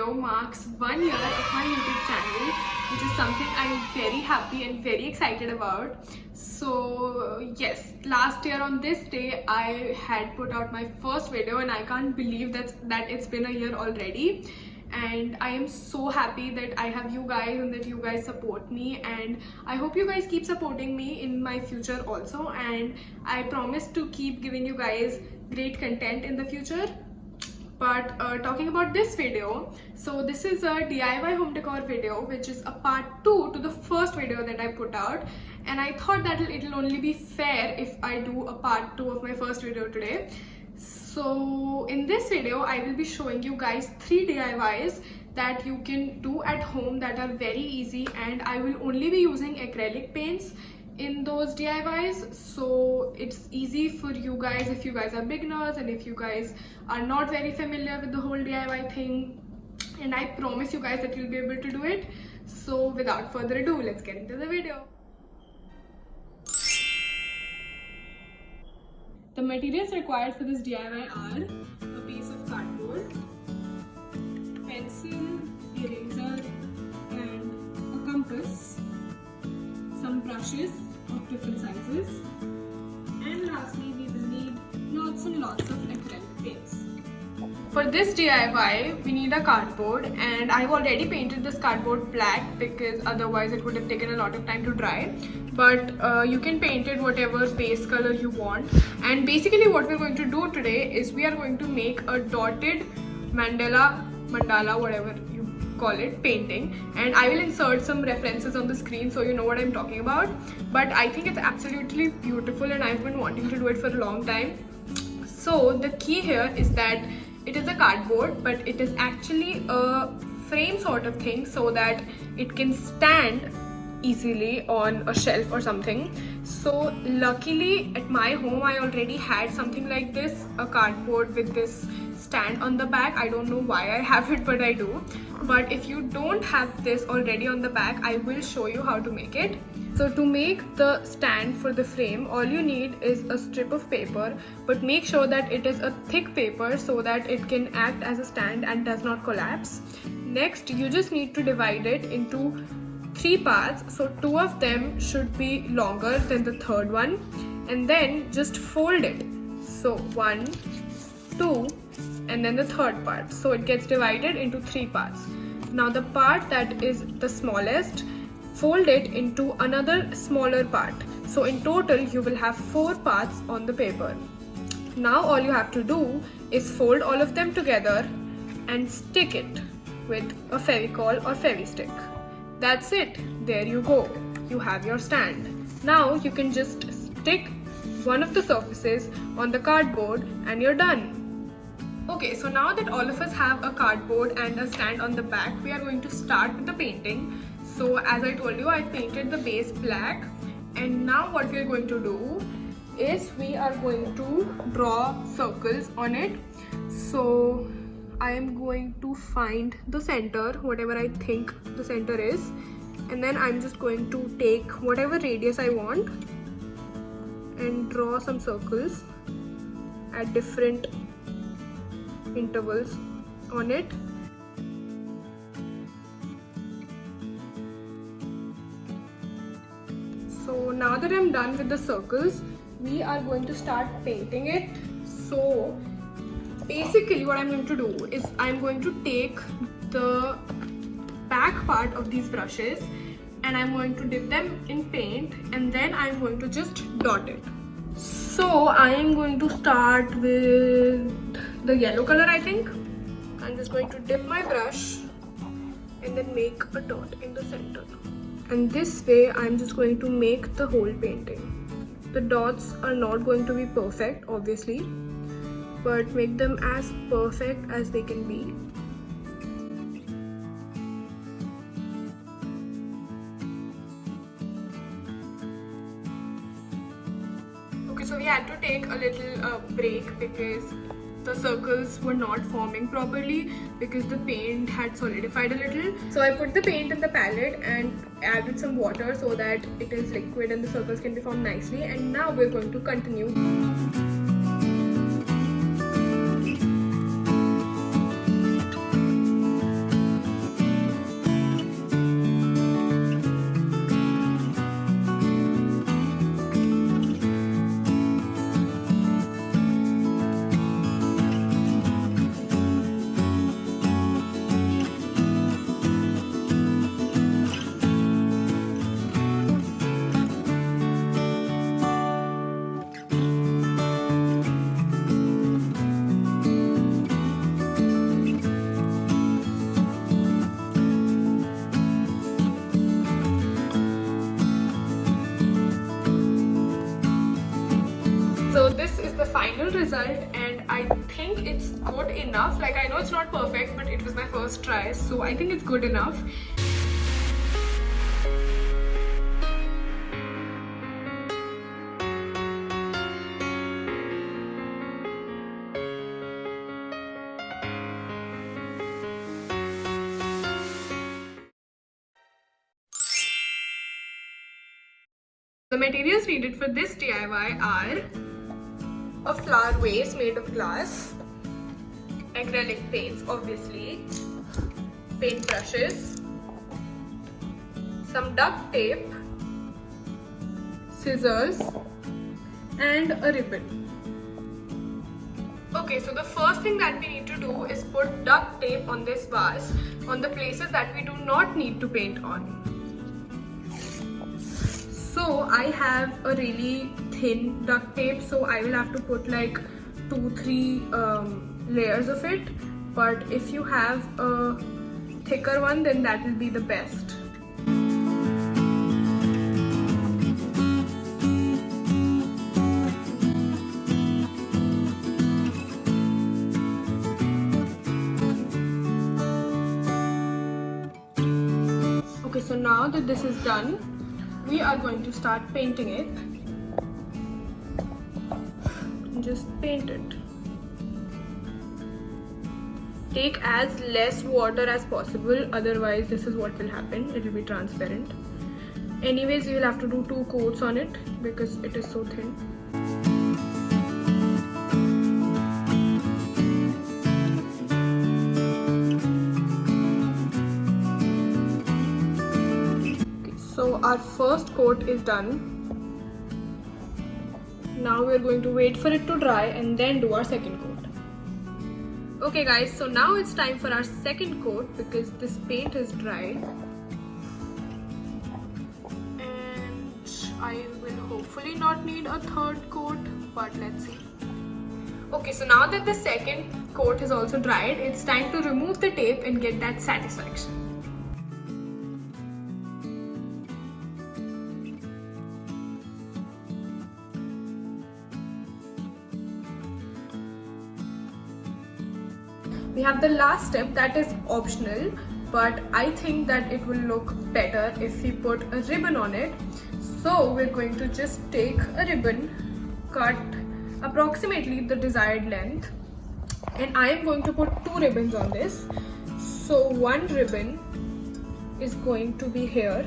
video marks 1 year of my YouTube channel, which is something I'm very happy and very excited about. So yes, last year on this day I had put out my first video and I can't believe that it's been a year already. And I am so happy that I have you guys and that you guys support me, and I hope you guys keep supporting me in my future also, and I promise to keep giving you guys great content in the future. But talking about this video, so this is a DIY home decor video, which is a part 2 to the first video that I put out, and I thought that it'll only be fair if I do a part 2 of my first video today. So in this video I will be showing you guys 3 DIYs that you can do at home that are very easy, and I will only be using acrylic paints in those DIYs, so it's easy for you guys if you guys are beginners and if you guys are not very familiar with the whole DIY thing, and I promise you guys that you'll be able to do it. So without further ado, let's get into the video. The materials required for this DIY are a piece of cardboard, pencil, eraser, and a compass, some brushes of different sizes, and lastly we will need lots and lots of acrylic paints. For this DIY we need a cardboard, and I've already painted this cardboard black because otherwise it would have taken a lot of time to dry. But you can paint it whatever base color you want. And basically what we're going to do today is we are going to make a dotted mandala, whatever you call it, painting, and I will insert some references on the screen so you know what I'm talking about. But I think it's absolutely beautiful and I've been wanting to do it for a long time. So the key here is that it is a cardboard, but it is actually a frame sort of thing so that it can stand easily on a shelf or something. So luckily at my home I already had something like this, a cardboard with this stand on the back. I don't know why I have it, but I do. But if you don't have this already on the back, I will show you how to make it. So to make the stand for the frame, all you need is a strip of paper, but make sure that it is a thick paper so that it can act as a stand and does not collapse. Next, you just need to divide it into 3 parts, so 2 of them should be longer than the third one, and then just fold it. So 1, 2, and then the third part, so it gets divided into 3 parts. Now the part that is the smallest, fold it into another smaller part, so in total you will have 4 parts on the paper. Now all you have to do is fold all of them together and stick it with a Fevicol or Fevistick. That's it, there you go, you have your stand. Now you can just stick one of the surfaces on the cardboard and you're done. Okay, so now that all of us have a cardboard and a stand on the back, we are going to start with the painting. So as I told you, I painted the base black, and now what we are going to do is we are going to draw circles on it. So I am going to find the center, whatever I think the center is, and then I'm just going to take whatever radius I want and draw some circles at different intervals on it. So now that I'm done with the circles, we are going to start painting it. So basically what I'm going to do is I'm going to take the back part of these brushes and I'm going to dip them in paint, and then I'm going to just dot it. So I am going to start with the yellow color, I think. I'm just going to dip my brush and then make a dot in the center. And this way I'm just going to make the whole painting. The dots are not going to be perfect, obviously, but make them as perfect as they can be. Okay, so we had to take a little break because the circles were not forming properly because the paint had solidified a little. So I put the paint in the palette and added some water so that it is liquid and the circles can be formed nicely. And now we're going to continue. result and I think it's good enough. Like, I know it's not perfect, but it was my first try, so I think it's good enough. The materials needed for this DIY are a flower vase made of glass, acrylic paints obviously, paint brushes, some duct tape, scissors, and a ribbon. Okay, so the first thing that we need to do is put duct tape on this vase on the places that we do not need to paint on. So I have a really thin duct tape, so I will have to put like 2-3 layers of it, but if you have a thicker one, then that will be the best. Okay, so now that this is done, we are going to start painting it. Just paint it. Take as less water as possible, otherwise this is what will happen. It will be transparent. Anyways, you will have to do 2 coats on it because it is so thin. So our first coat is done. Now we are going to wait for it to dry and then do our second coat. Okay guys, so now it's time for our second coat because this paint is dry. And I will hopefully not need a third coat, but let's see. Okay, so now that the second coat is also dried, it's time to remove the tape and get that satisfaction. We have the last step that is optional, but I think that it will look better if we put a ribbon on it. So we're going to just take a ribbon, cut approximately the desired length, and I am going to put 2 ribbons on this. So one ribbon is going to be here.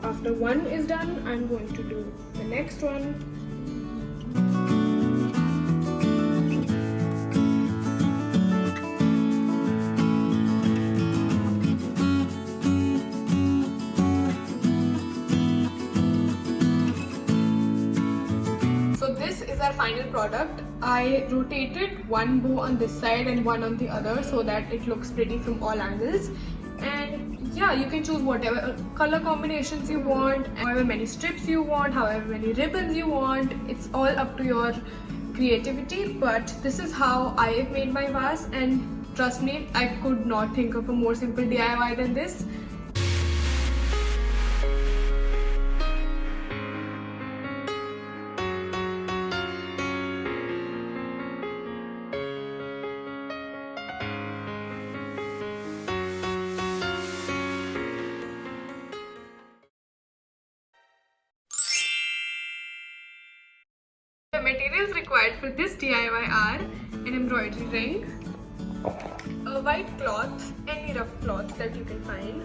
After one is done, I'm going to do the next one. So this is our final product. I rotated one bow on this side and one on the other so that it looks pretty from all angles. And yeah, you can choose whatever color combinations you want, however many strips you want, however many ribbons you want. It's all up to your creativity, but this is how I have made my vase, and trust me, I could not think of a more simple DIY than this. The materials required for this DIY are an embroidery ring, a white cloth, any rough cloth that you can find,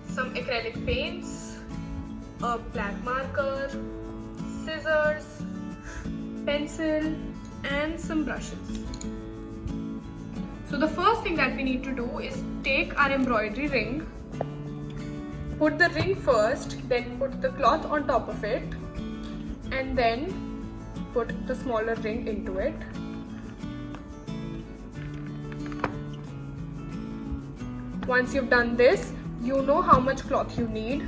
some acrylic paints, a black marker, scissors, pencil, and some brushes. So the first thing that we need to do is take our embroidery ring, put the ring first, then put the cloth on top of it, and then put the smaller ring into it. Once you've done this, you know how much cloth you need.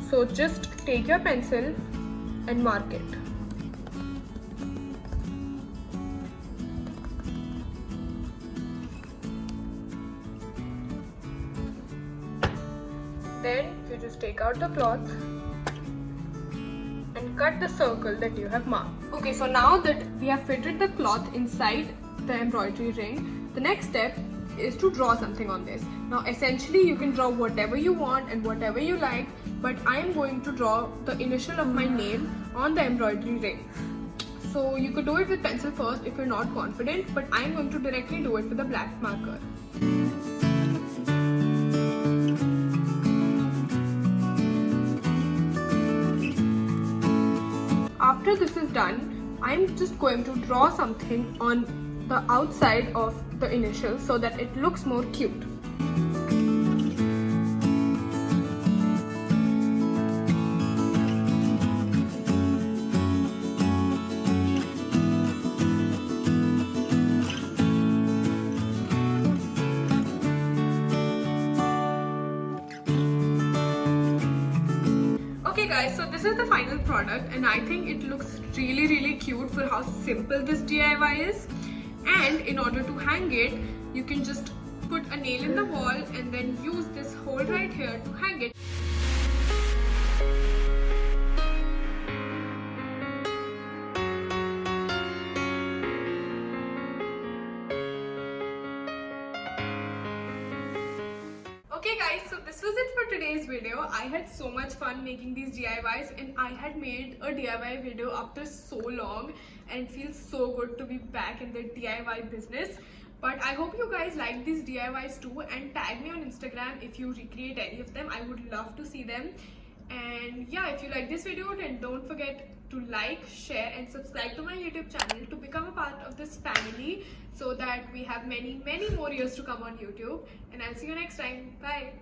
So just take your pencil and mark it. Then you just take out the cloth and cut the circle that you have marked. Okay, so now that we have fitted the cloth inside the embroidery ring, the next step is to draw something on this. Now essentially you can draw whatever you want and whatever you like, but I am going to draw the initial of my name on the embroidery ring. So you could do it with pencil first if you're not confident, but I am going to directly do it with a black marker. After this is done, I'm just going to draw something on the outside of the initials so that it looks more cute. Okay guys, so this is the final product and I think it looks really cute for how simple this DIY is. And in order to hang it, you can just put a nail in the wall and then use this hole right here to hang it. Okay guys, so this was it for today's video. I had so much fun making these DIYs and I had made a DIY video after so long and it feels so good to be back in the DIY business. But I hope you guys like these DIYs too and tag me on Instagram if you recreate any of them. I would love to see them. And yeah, if you like this video, then don't forget to like, share and subscribe to my YouTube channel to become a part of this family so that we have many more years to come on YouTube. And I'll see you next time. Bye.